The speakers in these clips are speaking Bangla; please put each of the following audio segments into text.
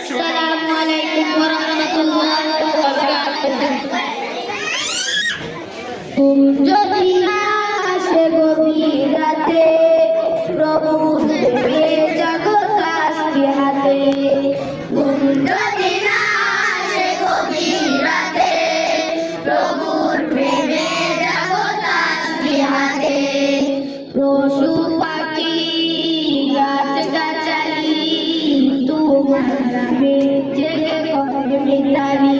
আসসালামু আলাইকুম ওয়া রাহমাতুল্লাহি ওয়া বারাকাতুহু। ঘুম যদি না আসে গভীর রাতে, প্রভু দেবে জাগো তাসবিহ হাতে। ঘুম যদি না আসে গভীর রাতে, প্রভুর প্রেমে জাগো তাসবিহ হাতে। পশু পাখি গাছ গাছালি তোমার নামে জেগে করে মিতালি।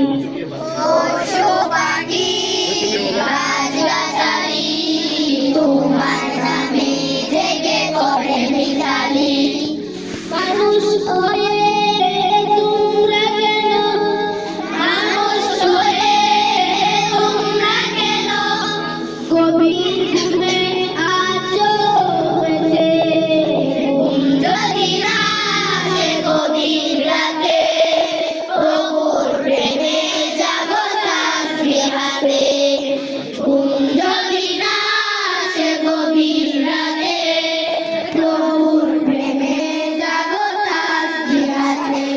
পশু পাখি গাছ গাছালি তোমার নামে জেগে করে মিতালি। মানুষ হয়ে তোমরা কেন, মানুষ হয়ে তোমরা কেন গভীর ঘুমে আছো বেঁচে। ঘুম যদি না আসে গভীর রাতে, প্রভুর প্রেমে জাগো তাসবিহ হাতে। ঘুম যদি না আসে গভীর রাতে, প্রভুর প্রেমে জাগো তাসবিহ হাতে।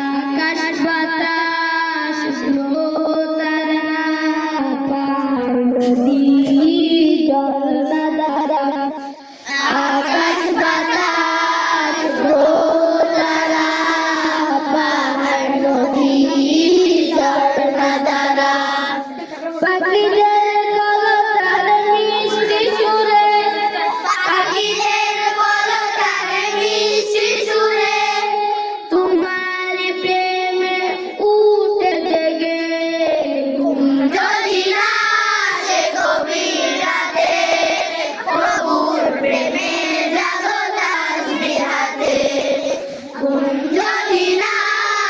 আকাশ বাতাস গ্রহ তারা পাহাড় নদী জল দ্বারা। আকাশ বাতাস গ্রহ তারা পাহাড় নদী জল দ্বারা। পাখিদের কলতার মিষ্টি সুরে, পাখিদের কলতার মিষ্টি সুরে তোমার প্রেমে উঠে জেগে। ঘুম যদি না আসে গভীর রাতে, প্রভুর প্রেমে জাগো তাসবিহ হাতে। ঘুম যদি না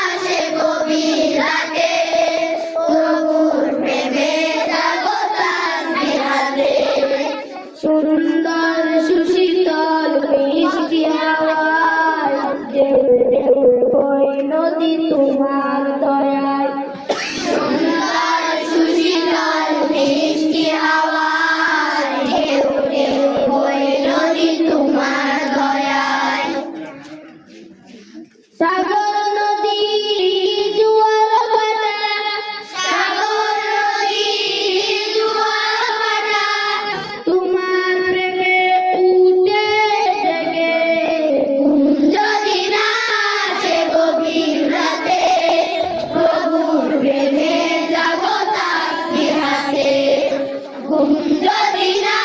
আসে গভীর রাতে, প্রভুর প্রেমে জাগো তাসবিহ হাতে। সুন্দর সুশীতল মিষ্টি হাওয়ায় ঢেউ ঢেউ বয় নদী তোমার দয়ায়। সুন্দর সুশীতল মিষ্টি হাওয়ায় ঢেউ ঢেউ বয় নদী তোমার দয়ায়। সাগর নদী জোয়ার ভাটা, সাগর নদী জোয়ার ভাটা তোমার প্রেমে উঠে জেগে। ঘুম যদি না আসে গভীর রাতে, প্রভুর প্রেমে জাগো তাসবিহ হাতে। ঘুম যদি না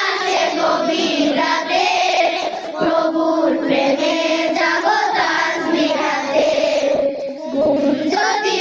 আসে গভীর রাতে, প্রভুর প্রেমে জাগো তাসবিহ হাতে। ঘুম যদি